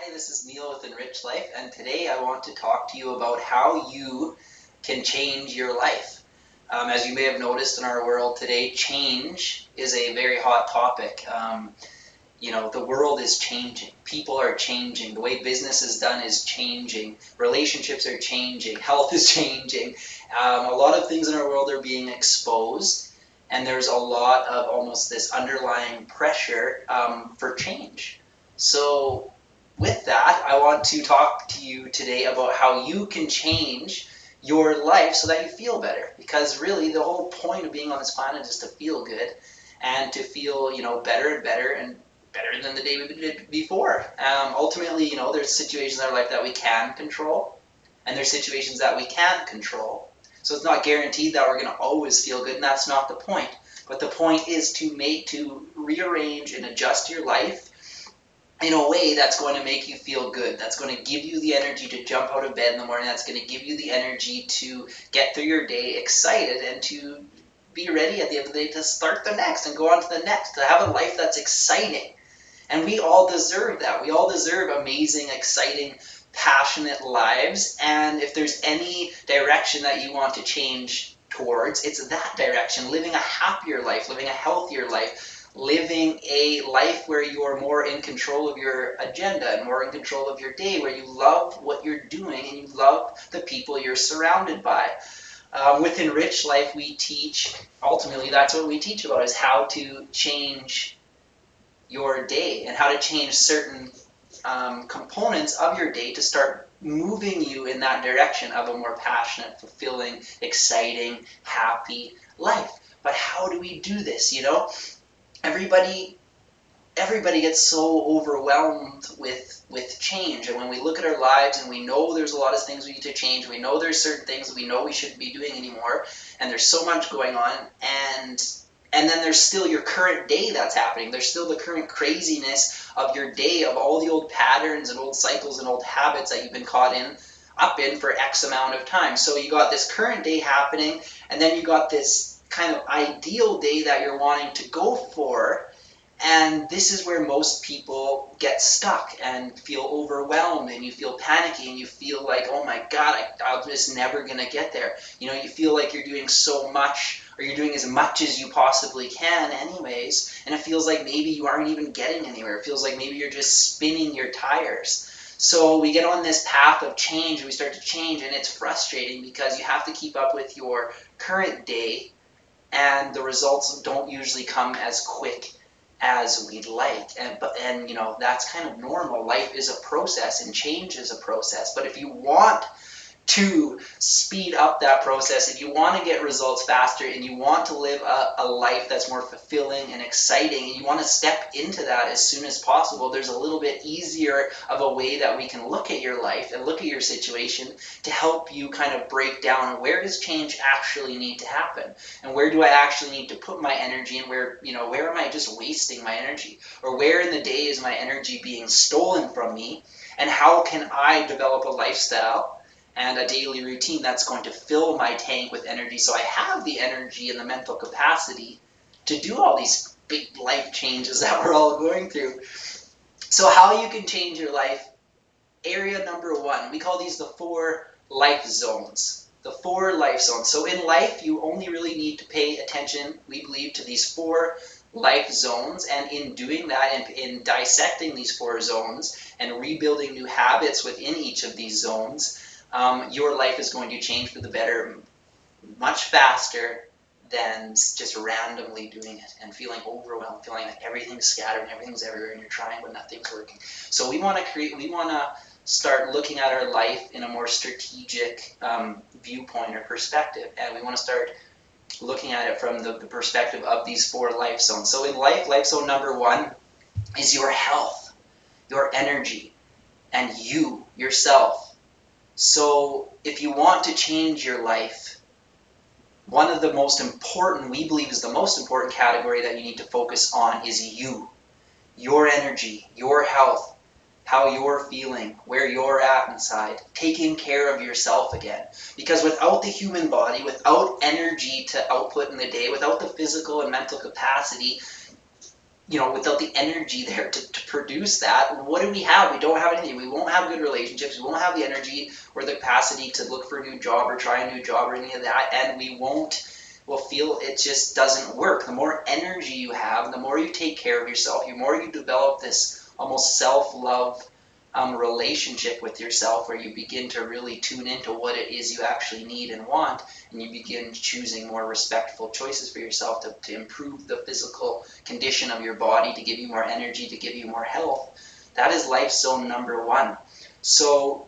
Hi, this is Neil with Enrich Life, and today I want to talk to you about how you can change your life. As you may have noticed in our world today, change is a very hot topic. The world is changing. People are changing. The way business is done is changing. Relationships are changing. Health is changing. A lot of things in our world are being exposed, and there's a lot of almost this underlying pressure for change. So with that, I want to talk to you today about how you can change your life so that you feel better. Because really, the whole point of being on this planet is to feel good and to feel, better and better and better than the day we did before. Ultimately, there's situations in our life that we can control, and there's situations that we can't control. So it's not guaranteed that we're going to always feel good, and that's not the point. But the point is to rearrange and adjust your life in a way that's going to make you feel good, that's going to give you the energy to jump out of bed in the morning, that's going to give you the energy to get through your day excited and to be ready at the end of the day to start the next and go on to the next, to have a life that's exciting. And we all deserve that. We all deserve amazing, exciting, passionate lives. And if there's any direction that you want to change towards, it's that direction, living a happier life, living a healthier life, living a life where you are more in control of your agenda and more in control of your day, where you love what you're doing and you love the people you're surrounded by. With Enrich Life, we teach, ultimately that's what we teach about, is how to change your day and how to change certain components of your day to start moving you in that direction of a more passionate, fulfilling, exciting, happy life. But how do we do this, Everybody gets so overwhelmed with change, and when we look at our lives and we know there's a lot of things we need to change, we know there's certain things that we know we shouldn't be doing anymore, and there's so much going on, and then there's still your current day that's happening. There's still the current craziness of your day, of all the old patterns and old cycles and old habits that you've been up in for X amount of time. So you got this current day happening, and then you got this kind of ideal day that you're wanting to go for, and this is where most people get stuck and feel overwhelmed, and you feel panicky, and you feel like, oh my god, I'm just never gonna get there. You feel like you're doing so much, or you're doing as much as you possibly can anyways, and it feels like maybe you aren't even getting anywhere. It feels like maybe you're just spinning your tires. So we get on this path of change, and we start to change, and it's frustrating because you have to keep up with your current day, and the results don't usually come as quick as we'd like. And that's kind of normal. Life is a process, and change is a process. But if you want to speed up that process, if you want to get results faster, and you want to live a life that's more fulfilling and exciting, and you want to step into that as soon as possible, there's a little bit easier of a way that we can look at your life and look at your situation to help you kind of break down where does change actually need to happen, and where do I actually need to put my energy, and where am I just wasting my energy, or where in the day is my energy being stolen from me, and how can I develop a lifestyle and a daily routine that's going to fill my tank with energy, so I have the energy and the mental capacity to do all these big life changes that we're all going through. So how you can change your life, area number one, we call these the 4 life zones. The 4 life zones. So in life, you only really need to pay attention, we believe, to these 4 life zones, and in doing that, and in dissecting these 4 zones and rebuilding new habits within each of these zones, your life is going to change for the better much faster than just randomly doing it and feeling overwhelmed, feeling like everything's scattered and everything's everywhere and you're trying but nothing's working. So we want to start looking at our life in a more strategic viewpoint or perspective, and we want to start looking at it from the perspective of these 4 life zones. So in life zone number 1 is your health, your energy, and yourself. So if you want to change your life, one of the most important, we believe is the most important category that you need to focus on is you. Your energy, your health, how you're feeling, where you're at inside, taking care of yourself again. Because without the human body, without energy to output in the day, without the physical and mental capacity, without the energy there to produce that, what do we have? We don't have anything. We won't have good relationships. We won't have the energy or the capacity to look for a new job or try a new job or any of that. And we'll feel it just doesn't work. The more energy you have, the more you take care of yourself, the more you develop this almost self-love relationship with yourself, where you begin to really tune into what it is you actually need and want, and you begin choosing more respectful choices for yourself to improve the physical condition of your body, to give you more energy, to give you more health. That is life zone number one. So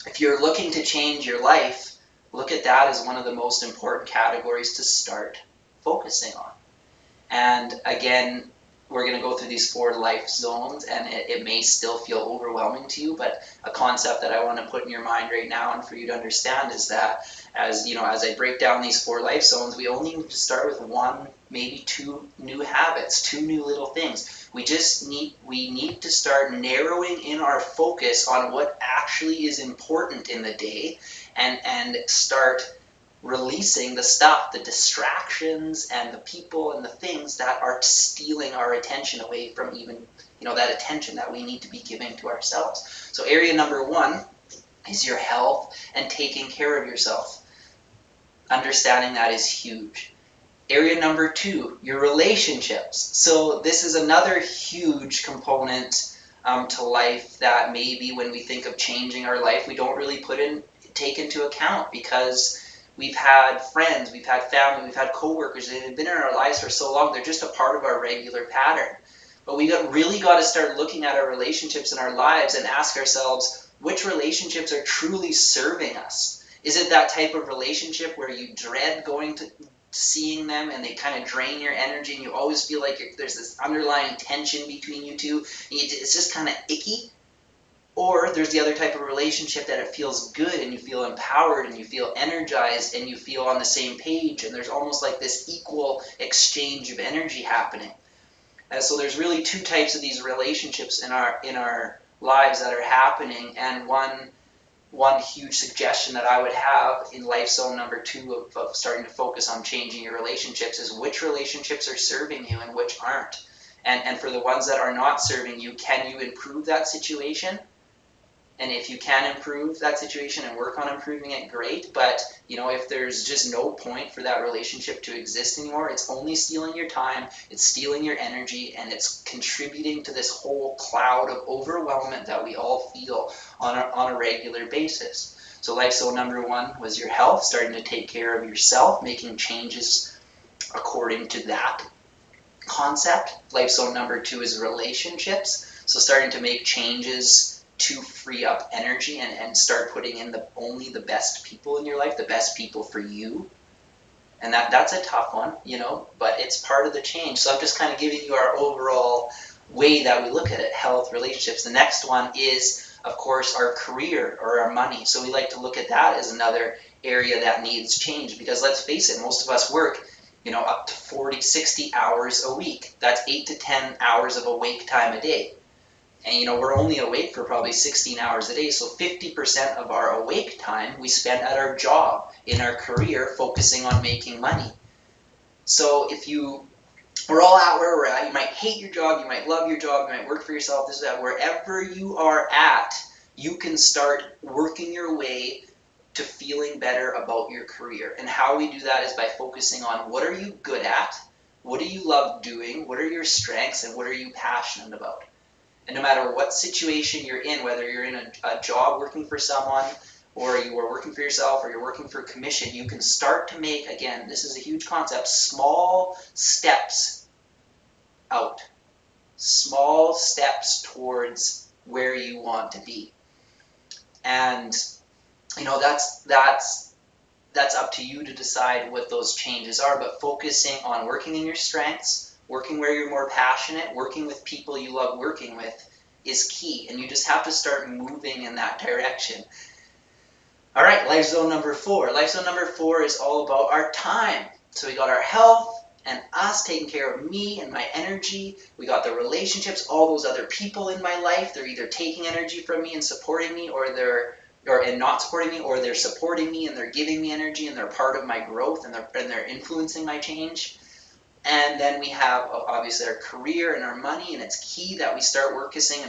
if you're looking to change your life, look at that as one of the most important categories to start focusing on. And again, we're going to go through these 4 life zones, and it may still feel overwhelming to you, but a concept that I want to put in your mind right now and for you to understand is that as I break down these 4 life zones, we only need to start with 1, maybe 2 new habits, 2 new little things. We need to start narrowing in our focus on what actually is important in the day, and start releasing the stuff, the distractions and the people and the things that are stealing our attention away from even, that attention that we need to be giving to ourselves. So area number 1 is your health and taking care of yourself. Understanding that is huge. Area number 2, your relationships. So this is another huge component to life that maybe when we think of changing our life, we don't really take into account, because we've had friends, we've had family, we've had coworkers, they've been in our lives for so long, they're just a part of our regular pattern. But we really got to start looking at our relationships in our lives and ask ourselves, which relationships are truly serving us? Is it that type of relationship where you dread seeing them and they kind of drain your energy, and you always feel like there's this underlying tension between you two, and it's just kind of icky? Or there's the other type of relationship that it feels good, and you feel empowered, and you feel energized, and you feel on the same page, and there's almost like this equal exchange of energy happening. And so there's really 2 types of these relationships in our lives that are happening, and one huge suggestion that I would have in life zone number 2 of starting to focus on changing your relationships is which relationships are serving you and which aren't. And for the ones that are not serving you, can you improve that situation? And if you can improve that situation and work on improving it, great. But, if there's just no point for that relationship to exist anymore, it's only stealing your time, it's stealing your energy, and it's contributing to this whole cloud of overwhelmment that we all feel on a regular basis. So life zone number 1 was your health, starting to take care of yourself, making changes according to that concept. Life zone number 2 is relationships. So starting to make changes to free up energy and start putting in only the best people in your life, the best people for you. And that's a tough one, but it's part of the change. So I'm just kind of giving you our overall way that we look at it, health, relationships. The next one is, of course, our career or our money. So we like to look at that as another area that needs change, because let's face it, most of us work up to 40, 60 hours a week. That's 8 to 10 hours of awake time a day. And we're only awake for probably 16 hours a day, so 50% of our awake time we spend at our job, in our career, focusing on making money. So we're all at where we're at. You might hate your job, you might love your job, you might work for yourself, this, that. Wherever you are at, you can start working your way to feeling better about your career. And how we do that is by focusing on what are you good at, what do you love doing, what are your strengths, and what are you passionate about. And no matter what situation you're in, whether you're in a job working for someone, or you are working for yourself, or you're working for a commission, you can start to make, again, this is a huge concept, small steps out. Small steps towards where you want to be. And, that's up to you to decide what those changes are, but focusing on working in your strengths, working where you're more passionate, working with people you love working with is key, and you just have to start moving in that direction. All right, life zone number 4. Life zone number 4 is all about our time. So we got our health and us, taking care of me and my energy. We got the relationships, all those other people in my life. They're either taking energy from me and supporting me, and not supporting me, or they're supporting me and they're giving me energy and they're part of my growth and they're influencing my change. And then we have obviously our career and our money, and it's key that we start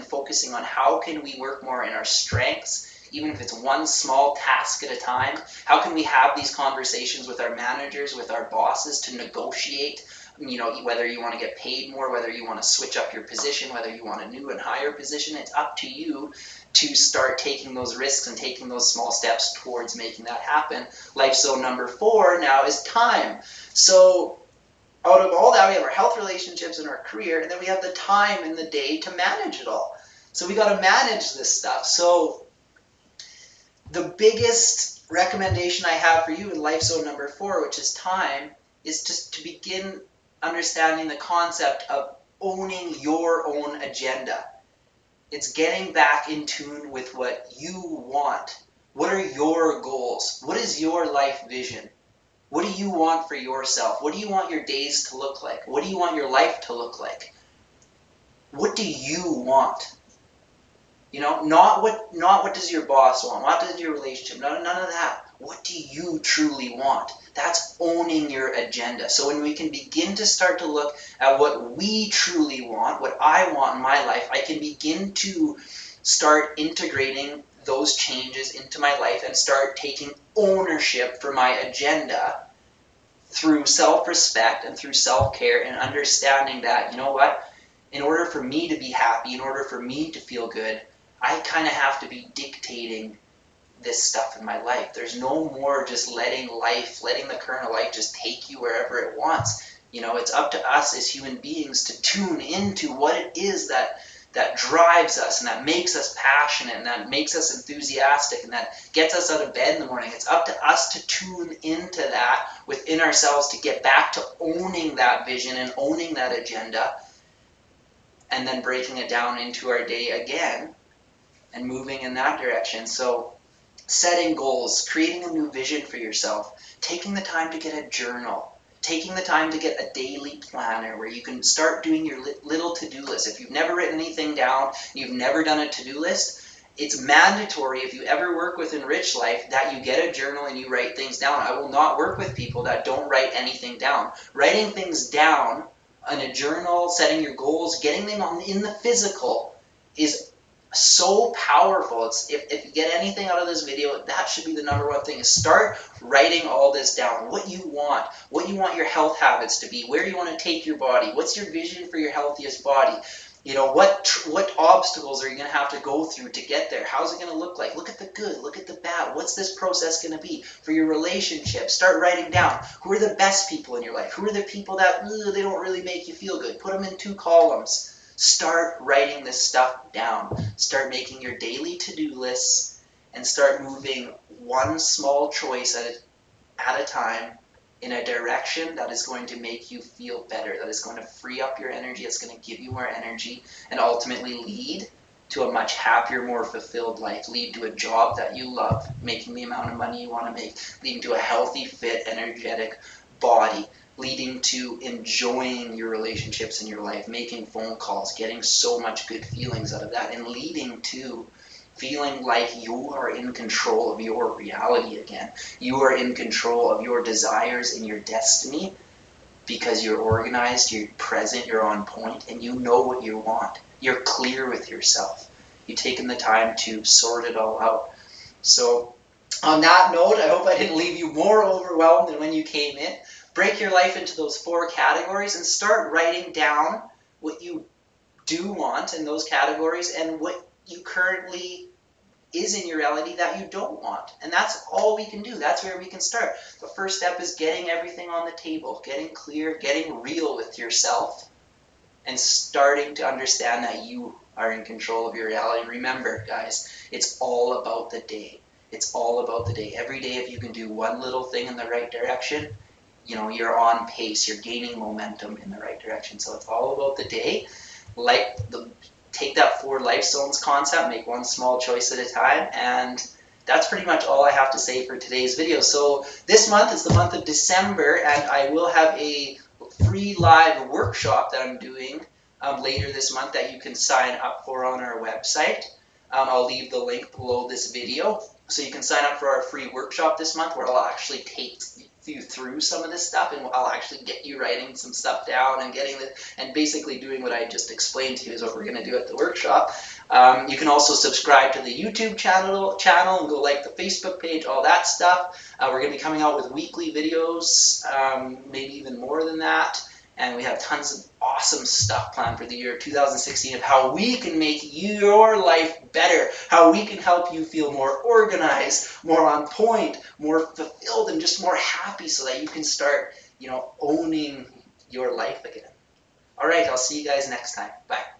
focusing on how can we work more in our strengths, even if it's one small task at a time. How can we have these conversations with our managers, with our bosses to negotiate, whether you want to get paid more, whether you want to switch up your position, whether you want a new and higher position. It's up to you to start taking those risks and taking those small steps towards making that happen. Life zone number 4 now is time. So out of all that, we have our health, relationships, and our career, and then we have the time in the day to manage it all. So we got to manage this stuff. So the biggest recommendation I have for you in life zone number 4, which is time, is just to begin understanding the concept of owning your own agenda. It's getting back in tune with what you want. What are your goals? What is your life vision? What do you want for yourself? What do you want your days to look like? What do you want your life to look like? What do you want? Not what does your boss want? What does your relationship? None of that. What do you truly want? That's owning your agenda. So when we can begin to start to look at what we truly want, what I want in my life, I can begin to start integrating those changes into my life and start taking ownership for my agenda through self-respect and through self-care, and understanding that, in order for me to be happy, in order for me to feel good, I kind of have to be dictating this stuff in my life. There's no more just letting the current of life just take you wherever it wants. It's up to us as human beings to tune into what it is that drives us and that makes us passionate and that makes us enthusiastic and that gets us out of bed in the morning. It's up to us to tune into that within ourselves, to get back to owning that vision and owning that agenda, and then breaking it down into our day again and moving in that direction. So setting goals, creating a new vision for yourself, taking the time to get a journal, taking the time to get a daily planner where you can start doing your little to-do list. If you've never written anything down, you've never done a to-do list, it's mandatory if you ever work with Enrich Life that you get a journal and you write things down. I will not work with people that don't write anything down. Writing things down in a journal, setting your goals, getting them in the physical is so powerful. If you get anything out of this video, that should be the number one thing, is start writing all this down. What you want your health habits to be, where you want to take your body, what's your vision for your healthiest body, what obstacles are you going to have to go through to get there, how's it going to look like, look at the good, look at the bad, what's this process going to be for your relationship. Start writing down who are the best people in your life, who are the people that they don't really make you feel good. Put them in 2 columns. Start writing this stuff down. Start making your daily to-do lists and start moving one small choice at a time in a direction that is going to make you feel better, that is going to free up your energy, it's going to give you more energy, and ultimately lead to a much happier, more fulfilled life, lead to a job that you love, making the amount of money you want to make, leading to a healthy, fit, energetic body, leading to enjoying your relationships in your life, making phone calls, getting so much good feelings out of that, and leading to feeling like you are in control of your reality again. You are in control of your desires and your destiny because you're organized, you're present, you're on point, and you know what you want. You're clear with yourself. You've taken the time to sort it all out. So on that note, I hope I didn't leave you more overwhelmed than when you came in. Break your life into those 4 categories and start writing down what you do want in those categories and what you currently is in your reality that you don't want. And that's all we can do. That's where we can start. The first step is getting everything on the table, getting clear, getting real with yourself, and starting to understand that you are in control of your reality. Remember, guys, it's all about the day. It's all about the day. Every day, if you can do one little thing in the right direction, you're on pace, you're gaining momentum in the right direction. So it's all about the day. Take that 4 life zones concept, make one small choice at a time, and that's pretty much all I have to say for today's video. So this month is the month of December, and I will have a free live workshop that I'm doing later this month that you can sign up for on our website. I'll leave the link below this video, so you can sign up for our free workshop this month where I'll actually take you through some of this stuff, and I'll actually get you writing some stuff down and and basically doing what I just explained to you is what we're going to do at the workshop. You can also subscribe to the YouTube channel and go like the Facebook page, all that stuff. We're going to be coming out with weekly videos, maybe even more than that. And we have tons of awesome stuff planned for the year 2016 of how we can make your life better, how we can help you feel more organized, more on point, more fulfilled, and just more happy so that you can start, owning your life again. All right, I'll see you guys next time. Bye.